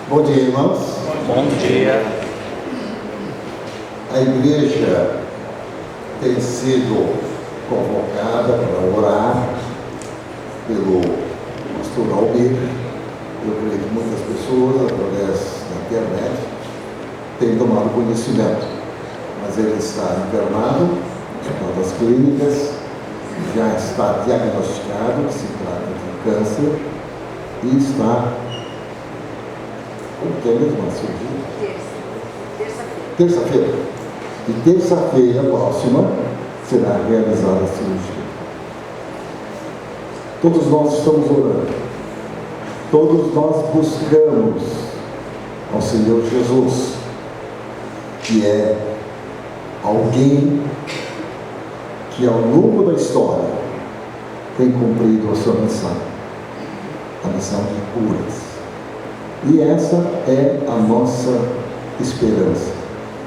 Bom dia, irmãos. Bom dia. A igreja tem sido convocada para orar pelo pastor Almir. Eu creio que muitas pessoas, através da internet, têm tomado conhecimento, mas ele está internado em uma das clínicas, já está diagnosticado que se trata de câncer e está... Como que é mesmo a cirurgia? Terça-feira. E terça-feira próxima será realizada a cirurgia. Todos nós estamos orando. Todos nós buscamos ao Senhor Jesus, que é alguém que ao longo da história tem cumprido a sua missão, a missão de curas. E essa é a nossa esperança,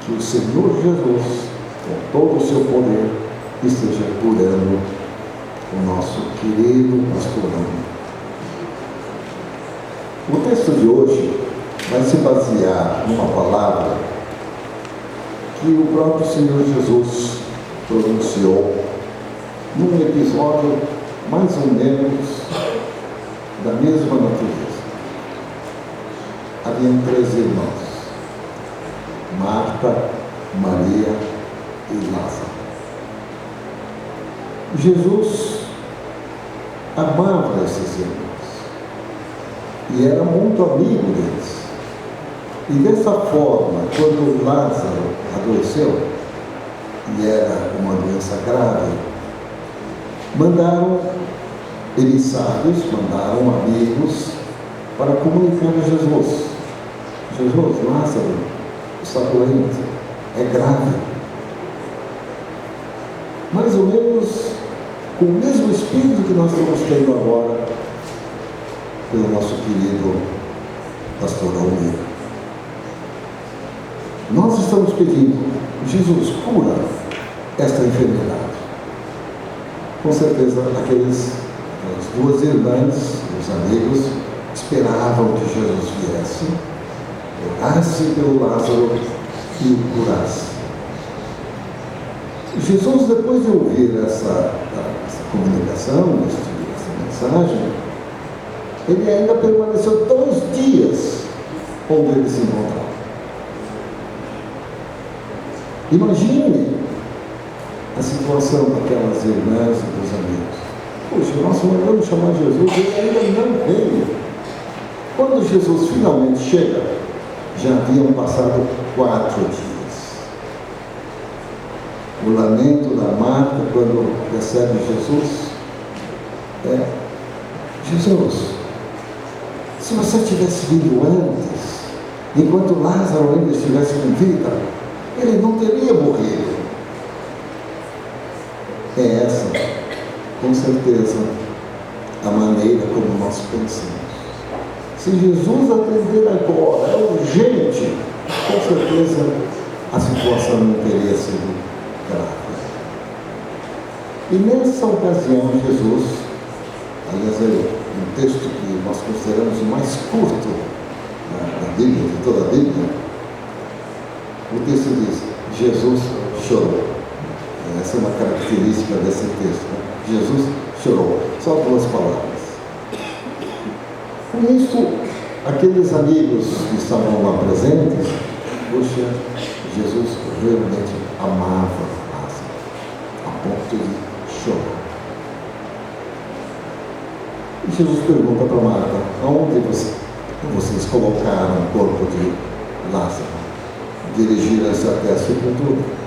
que o Senhor Jesus, com todo o seu poder, esteja curando o nosso querido pastor Almir. O texto de hoje vai se basear numa palavra que o próprio Senhor Jesus pronunciou num episódio mais ou menos da mesma natureza. Haviam 3 irmãos, Marta, Maria e Lázaro. Jesus amava esses irmãos e era muito amigo deles. E dessa forma, quando Lázaro adoeceu, e era uma doença grave, mandaram emissários, mandaram amigos para comunicar a Jesus: Jesus, Lázaro está doente, é grave. Mais ou menos com o mesmo espírito que nós estamos tendo agora pelo nosso querido pastor Almir. Nós estamos pedindo: Jesus, cura esta enfermidade. Com certeza aquelas 2 irmãs, os amigos, esperavam que Jesus viesse, orasse pelo Lázaro e o curasse. Jesus, depois de ouvir essa comunicação, essa mensagem, ele ainda permaneceu 2 dias onde ele se encontrava. Imagine a situação daquelas irmãs e dos amigos. Poxa, nós mandamos chamar Jesus e ele ainda não veio. Quando Jesus finalmente chega, já haviam passado 4 dias. O lamento da Marta quando recebe Jesus é: Jesus, se você tivesse vindo antes, enquanto Lázaro ainda estivesse com vida, ele não teria morrido. É essa, com certeza, a maneira como nós pensamos. Se Jesus atender agora, é urgente, com certeza a situação não teria sido grave. E nessa ocasião, Jesus, aliás, é um texto que nós consideramos o mais curto da Bíblia, de toda a Bíblia, o texto diz: Jesus chorou. Essa é uma característica desse texto, né? Jesus chorou. Só 2 palavras. Com isso, aqueles amigos que estavam lá presentes, poxa, Jesus realmente amava Lázaro, a ponto de chorar. E Jesus pergunta para Marta: aonde vocês colocaram o corpo de Lázaro? Dirigiram-se até a sepultura.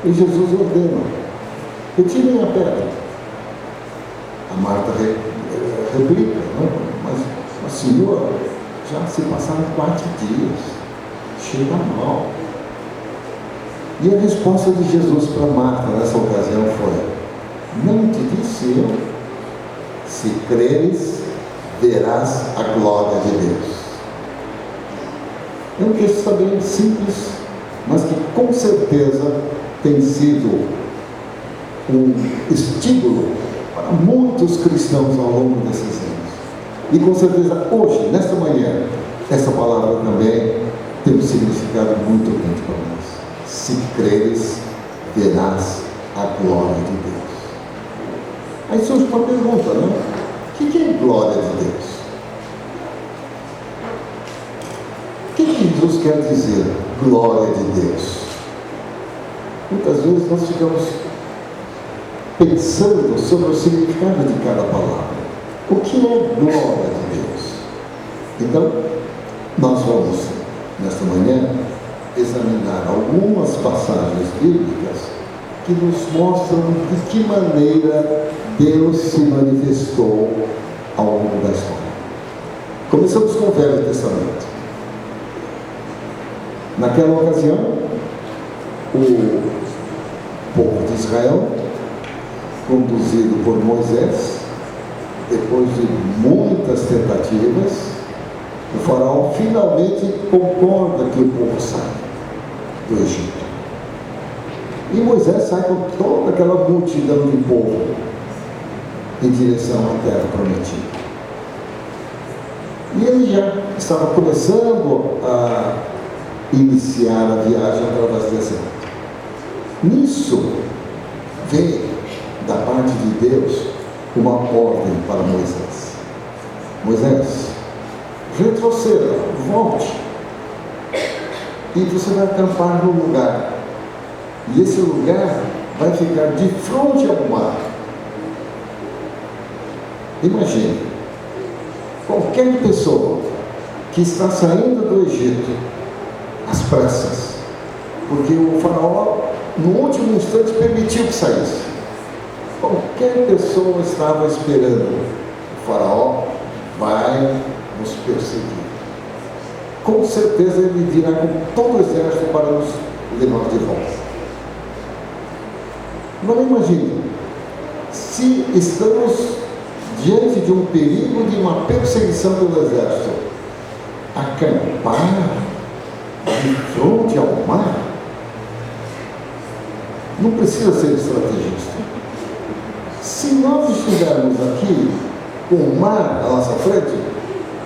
E Jesus ordena: retirem a pedra. A Marta replica: não, mas Senhor, já se passaram 4 dias, chega mal. E a resposta de Jesus para Marta nessa ocasião foi: não te disse eu, se creres, verás a glória de Deus. É um texto bem simples, mas que com certeza tem sido um estímulo para muitos cristãos ao longo desses anos. E com certeza hoje, nesta manhã, Essa palavra também tem um significado muito grande para nós. Se creres, verás a glória de Deus. Aí surge uma pergunta, né? O que é glória de Deus? O que Jesus quer dizer, glória de Deus? Muitas vezes nós ficamos pensando sobre o significado de cada palavra. O que é glória de Deus? Então, nós vamos, nesta manhã, examinar algumas passagens bíblicas que nos mostram de que maneira Deus se manifestou ao longo da história. Começamos com o Velho Testamento. Naquela ocasião, o povo de Israel, conduzido por Moisés, depois de muitas tentativas, o faraó finalmente concorda que o povo sai do Egito. E Moisés sai com toda aquela multidão de povo em direção à terra prometida. E ele já estava começando a iniciar a viagem através do deserto. Nisso, veio da parte de Deus uma ordem para Moisés. Moisés, retroceda, volte, e você vai acampar no lugar. E esse lugar vai ficar de frente ao mar. Imagine, qualquer pessoa que está saindo do Egito às pressas, porque o faraó, no último instante, permitiu que saísse. Qualquer pessoa estava esperando, o faraó vai nos perseguir. Com certeza ele virá com todo o exército para nos levar de volta. Agora imagine, se estamos diante de um perigo de uma perseguição pelo exército, acampar de frente ao mar, não precisa ser estrategista. Se nós estivermos aqui com o mar à nossa frente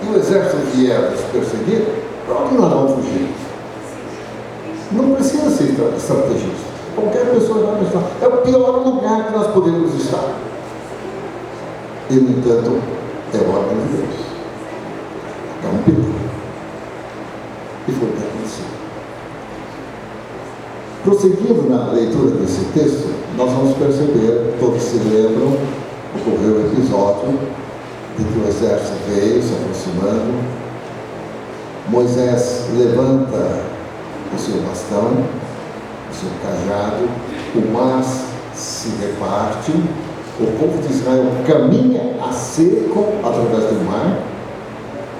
e o exército vier nos perseguir, para onde nós vamos fugir? Não precisa ser estrategista. Qualquer pessoa vai estar. É o pior lugar que nós podemos estar. E, no entanto, é a ordem de Deus. É um perigo. E foi o que aconteceu. Prosseguindo na leitura desse texto, nós vamos perceber, todos se lembram, ocorreu o episódio de que o exército veio se aproximando. Moisés levanta o seu bastão, o seu cajado, o mar se reparte, o povo de Israel caminha a seco através do mar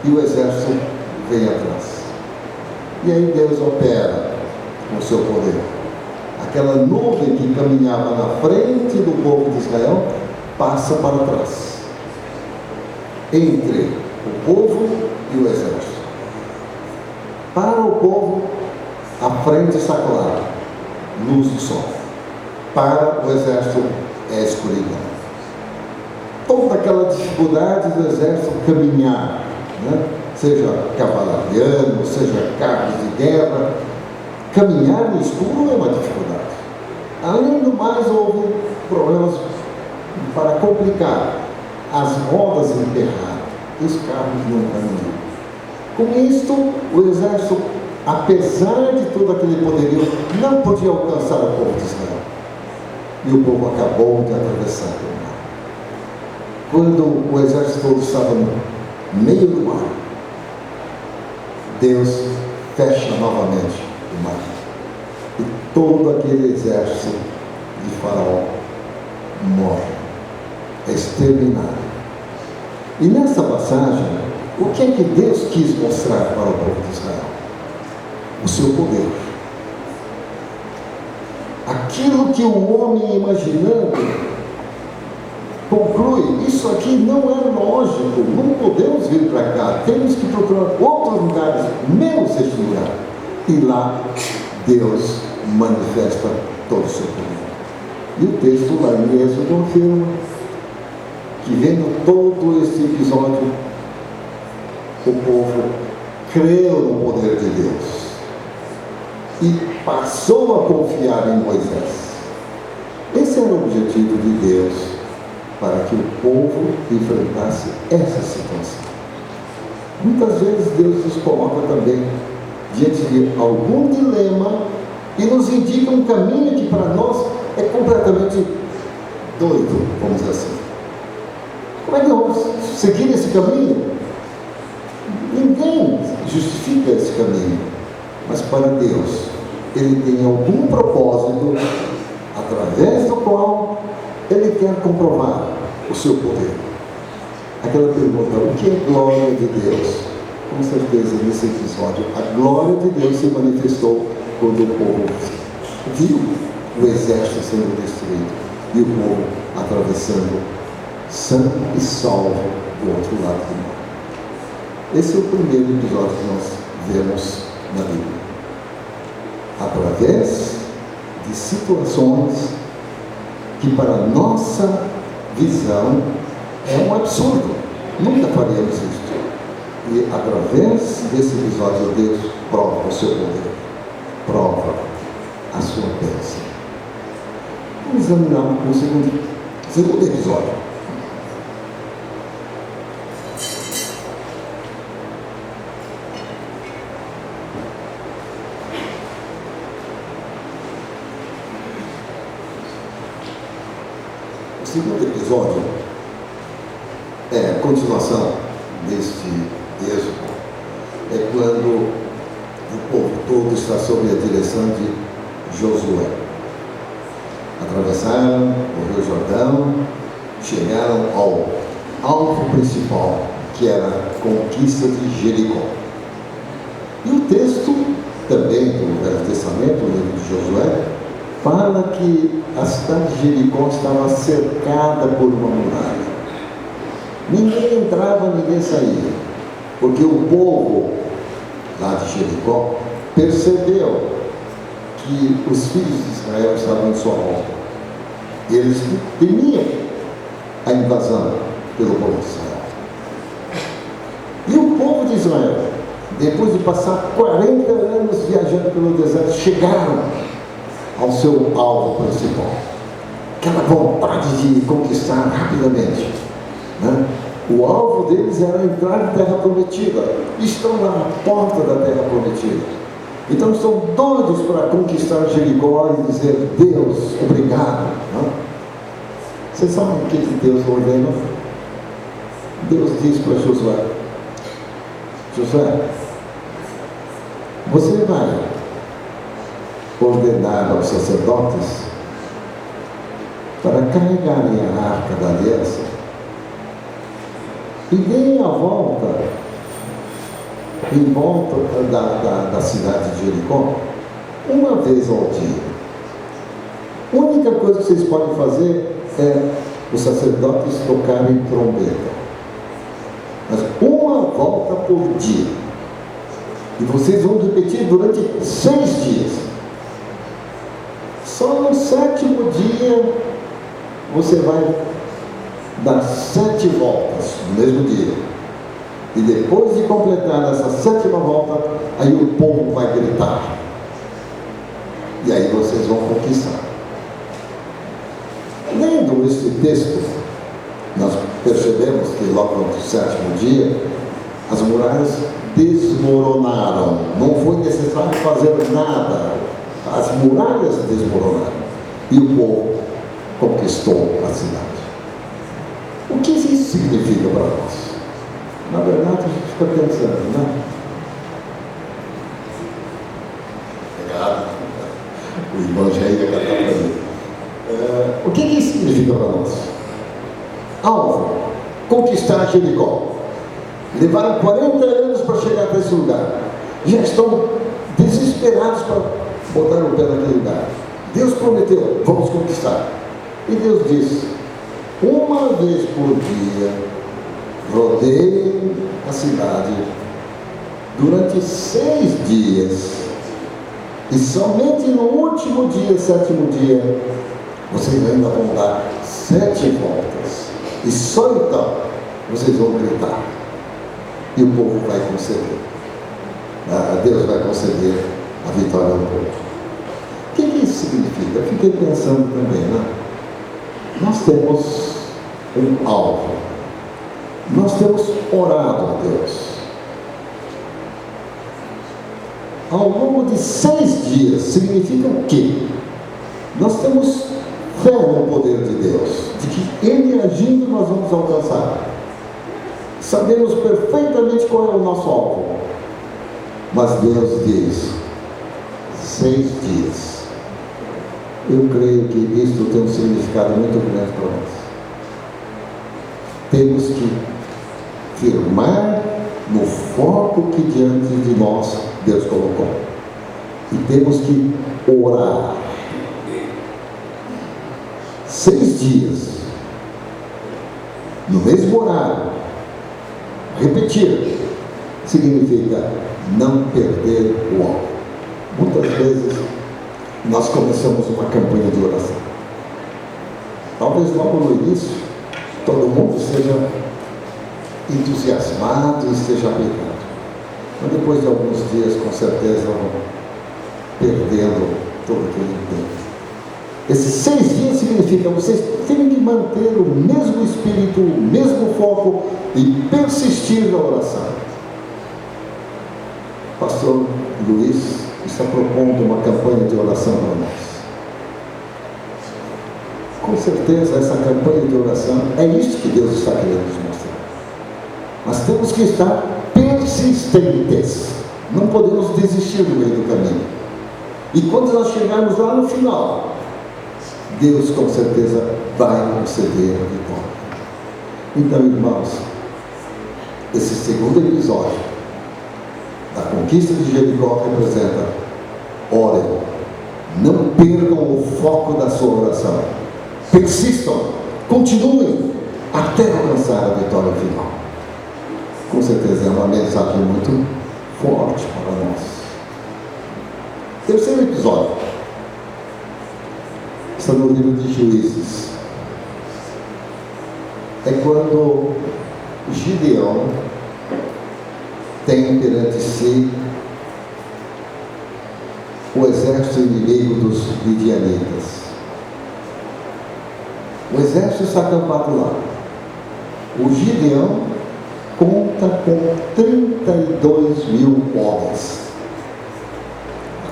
e o exército vem atrás. E aí Deus opera com o seu poder. Aquela nuvem que caminhava na frente do povo de Israel passa para trás, entre o povo e o exército. Para o povo, a frente está clara, luz do sol. Para o exército é escuridão. Toda aquela dificuldade do exército caminhar, né? Seja cavalariano, seja carros de guerra, caminhar no escuro é uma dificuldade. Além do mais, houve problemas para complicar. As rodas emperraram, os carros não caminham. Com isto, o exército, apesar de todo aquele poderio, não podia alcançar o povo de Israel. E o povo acabou de atravessar o mar. Quando o exército todo estava no meio do mar, Deus fecha novamente o mar. E todo aquele exército de Faraó morre, é exterminado. E nessa passagem, o que é que Deus quis mostrar para o povo de Israel? O seu poder. Aquilo que o homem imaginando conclui, isso aqui não é lógico, não podemos vir para cá, temos que procurar outros lugares, menos este lugar. E lá Deus manifesta todo o seu poder. E o texto lá em Êxodo afirma que, vendo todo esse episódio, o povo creu no poder de Deus e passou a confiar em Moisés. Esse era o objetivo de Deus, para que o povo enfrentasse essa situação. Muitas vezes Deus nos coloca também diante de algum dilema e nos indica um caminho que para nós é completamente doido, vamos dizer assim. Como é que vamos seguir esse caminho? Ninguém justifica esse caminho, mas para Deus Ele tem algum propósito através do qual Ele quer comprovar o seu poder. Aquela pergunta, o que é glória de Deus? Com certeza, nesse episódio, a glória de Deus se manifestou quando o povo viu o exército sendo destruído e o povo atravessando são e salvo do outro lado do mar. Esse é o primeiro episódio que nós vemos na Bíblia. Através de situações que para a nossa visão é um absurdo. Nunca faríamos isso. E através desse episódio Deus prova o seu poder, prova a sua bênção. Vamos examinar o segundo episódio. O segundo episódio é a continuação deste êxodo. É quando o povo todo está sob a direção de Josué. Atravessaram o Rio Jordão, chegaram ao alvo principal, que era a conquista de Jericó. E o texto também do Velho Testamento, o livro de Josué, fala que a cidade de Jericó estava cercada por uma muralha. Ninguém entrava, ninguém saía, porque o povo lá de Jericó percebeu que os filhos de Israel estavam em sua volta. Eles temiam a invasão pelo povo de Israel. E o povo de Israel, depois de passar 40 anos viajando pelo deserto, chegaram ao seu alvo principal. Aquela vontade de conquistar rapidamente, né? O alvo deles era entrar na terra prometida. Estão na porta da terra prometida. Então estão doidos para conquistar Jericó e dizer: Deus, obrigado, né? Vocês sabem o que Deus ordena? Deus diz para Josué: Josué, você vai ordenar aos sacerdotes para carregarem a arca da aliança e deem a volta em volta da cidade de Jericó uma vez ao dia. A única coisa que vocês podem fazer é os sacerdotes tocarem trombeta, mas uma volta por dia, e vocês vão repetir durante 6 dias. Só no 7º dia você vai dar 7 voltas no mesmo dia. E depois de completar essa 7ª volta, aí o povo vai gritar. E aí vocês vão conquistar. Lendo este texto, nós percebemos que logo no 7º dia, as muralhas desmoronaram. Não foi necessário fazer nada. As muralhas desmoronaram. E o povo conquistou a cidade. O que isso significa para nós? Na verdade, a gente fica pensando, né? Obrigado. O irmão já ia cantar para mim. O que isso significa para nós? Alvo: conquistar Jericó. Levaram 40 anos para chegar até esse lugar. Já estão desesperados para botar o pé naquele lugar. Deus prometeu: vamos conquistar. E Deus disse: uma vez por dia, rodeiem a cidade durante 6 dias, e somente no último dia, 7º dia, vocês ainda vão dar 7 voltas, e só então vocês vão gritar, e o povo vai conceder. Deus vai conceder a vitória ao povo. O que isso significa? Eu fiquei pensando também, né? Nós temos um alvo. Nós temos orado a Deus. Ao longo de 6 dias, significa o quê? Nós temos fé no poder de Deus, de que Ele agindo nós vamos alcançar. Sabemos perfeitamente qual é o nosso alvo. Mas Deus diz, 6 dias. Eu creio que isso tem um significado muito grande para nós. Temos que firmar no foco que diante de nós Deus colocou. E temos que orar. 6 dias. No mesmo horário. Repetir. Significa não perder o alvo. Muitas vezes nós começamos uma campanha de oração. Talvez logo no início todo mundo esteja entusiasmado e esteja aplicado. Mas depois de alguns dias, com certeza, vão perdendo todo aquele tempo. Esses 6 dias significa vocês têm que manter o mesmo espírito, o mesmo foco e persistir na oração. Pastor Luiz está propondo uma campanha de oração para nós. Com certeza essa campanha de oração é isso que Deus está querendo nos mostrar. Nós temos que estar persistentes. Não podemos desistir no meio do caminho. E quando nós chegarmos lá no final, Deus com certeza vai conceder a vitória. Então, irmãos, esse segundo episódio da conquista de Jericó representa: orem, não percam o foco da sua oração, persistam, continuem até alcançar a vitória final. Com certeza é uma mensagem muito forte para nós. Terceiro episódio está no livro de Juízes. É quando Gideão tem perante si o exército inimigo dos midianitas. O exército está acampado lá. O Gideão conta com 32.000 homens.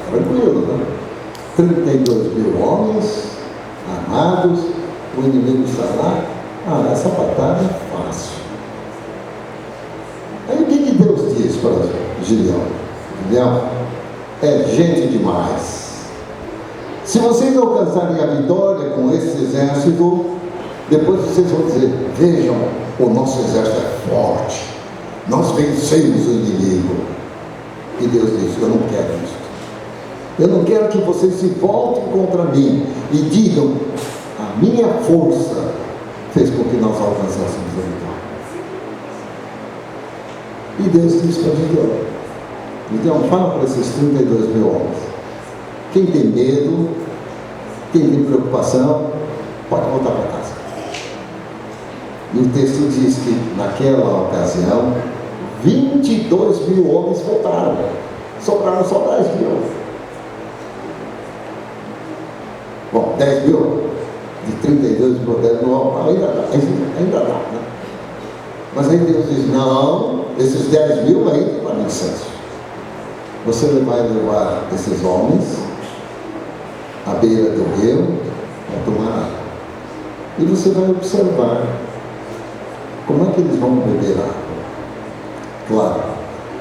Tranquilo, né? 32.000 homens armados, o inimigo está lá. Essa batalha é fácil. Aí o que Deus diz para Gideão? Gideão, é gente demais. Se vocês alcançarem a vitória com esse exército, depois vocês vão dizer: vejam, o nosso exército é forte, nós vencemos o inimigo. E Deus diz: eu não quero isso. Eu não quero que vocês se voltem contra mim e digam: a minha força fez com que nós alcançássemos a vitória. E Deus diz para Gideão: Gideão, fala para esses 32.000 homens. Quem tem medo, quem tem preocupação, pode voltar para casa. E o texto diz que naquela ocasião 22.000 homens voltaram. Sobraram só 10.000. Bom, 10.000 de 32 para 10.000 ainda dá, né? Mas aí Deus diz: não, esses 10.000 aí para incenso. Você vai levar esses homens à beira do rio para tomar água. E você vai observar como é que eles vão beber água. Claro,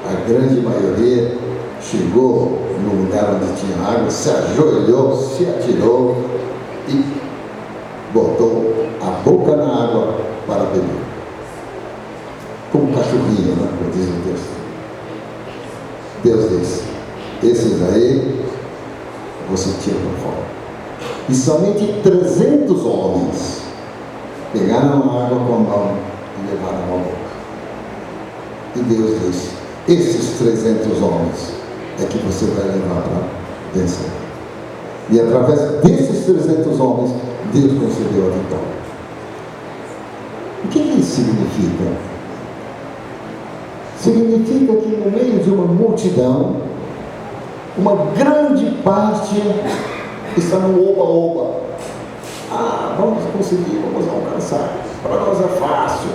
a grande maioria chegou no lugar onde tinha água, se ajoelhou, se atirou e botou a boca na água para beber. Como um cachorrinho, né? Como diz o texto. Deus diz: esses aí você tira para fora. E somente 300 homens pegaram a água com a mão e levaram a boca. E Deus diz: esses 300 homens é que você vai levar para vencer. E através desses 300 homens, Deus concedeu a vitória. O que isso significa? significa que no meio de uma multidão, uma grande parte está no oba-oba. Vamos conseguir, vamos alcançar. Para nós é fácil.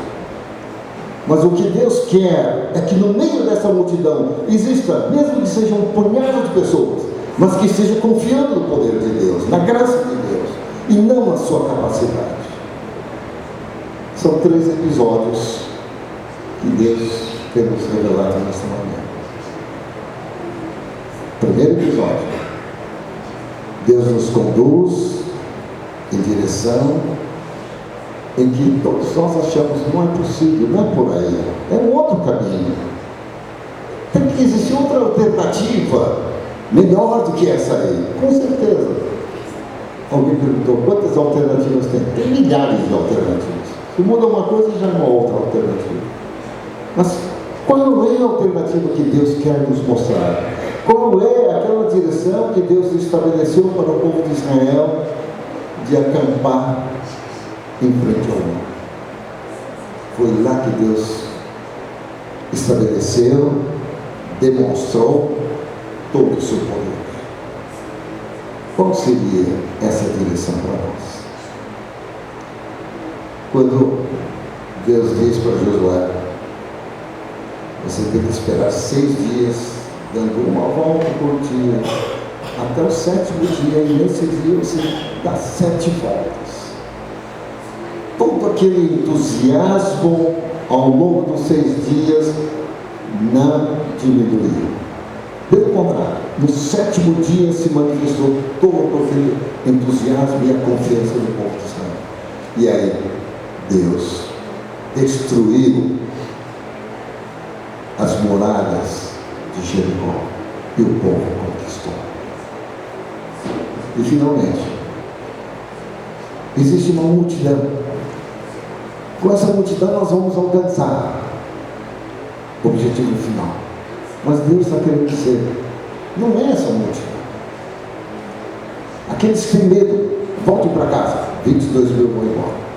Mas o que Deus quer é que no meio dessa multidão exista, mesmo que seja um punhado de pessoas, mas que esteja confiando no poder de Deus, na graça de Deus, e não na sua capacidade. São 3 episódios que Deus quer nos revelar nesta manhã. Primeiro episódio: Deus nos conduz em direção em que todos nós achamos não é possível, não é por aí, é um outro caminho. Tem que existir outra alternativa melhor do que essa aí, com certeza. Alguém perguntou quantas alternativas tem? Tem milhares de alternativas. Se muda uma coisa, já é uma outra alternativa. Mas qual é a alternativa que Deus quer nos mostrar? Qual é aquela direção que Deus estabeleceu para o povo de Israel de acampar em frente ao mar? Foi lá que Deus estabeleceu, demonstrou todo o seu poder. Qual seria essa direção para nós? Quando Deus diz para Josué: você tem que esperar 6 dias, dando uma volta por dia, até o 7º dia, e nesse dia você dá 7 voltas. Todo aquele entusiasmo ao longo dos 6 dias não diminuiu. Pelo contrário, no 7º dia se manifestou todo aquele entusiasmo e a confiança do povo de Israel. E aí, Deus destruiu as muralhas de Jericó e o povo conquistou. E finalmente, existe uma multidão. Com essa multidão nós vamos alcançar o objetivo final. Mas Deus está querendo dizer: não é essa multidão. Aqueles que têm medo, voltem para casa, 22 mil vão embora.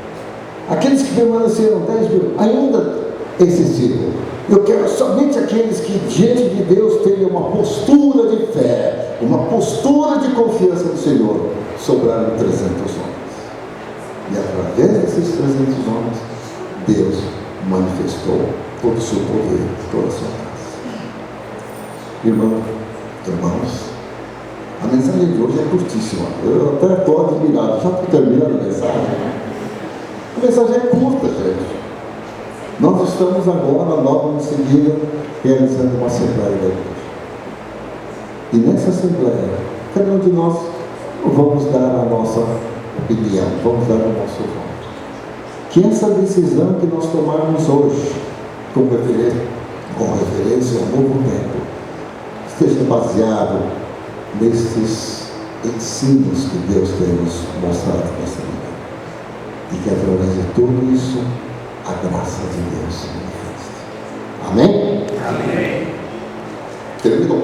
Aqueles que permaneceram, 10 mil, ainda é excessivo. Eu quero somente aqueles que diante de Deus tenham uma postura de fé, uma postura de confiança no Senhor. Sobraram 300 homens. E através desses 300 homens, Deus manifestou todo o seu poder, toda a sua graça. Irmãos, a mensagem de hoje é curtíssima. Eu até estou admirado, já estou terminando a mensagem. A mensagem é curta, gente. Nós estamos agora, logo em seguida, realizando uma assembleia da igreja. E nessa assembleia, cada um de nós vamos dar a nossa opinião, vamos dar o nosso voto. Que essa decisão que nós tomarmos hoje, com referência ao novo tempo, esteja baseado nestes ensinos que Deus tem nos mostrado nesta vida. E que através de tudo isso, a graça de Deus se manifeste. Amém? Amém. Terminou.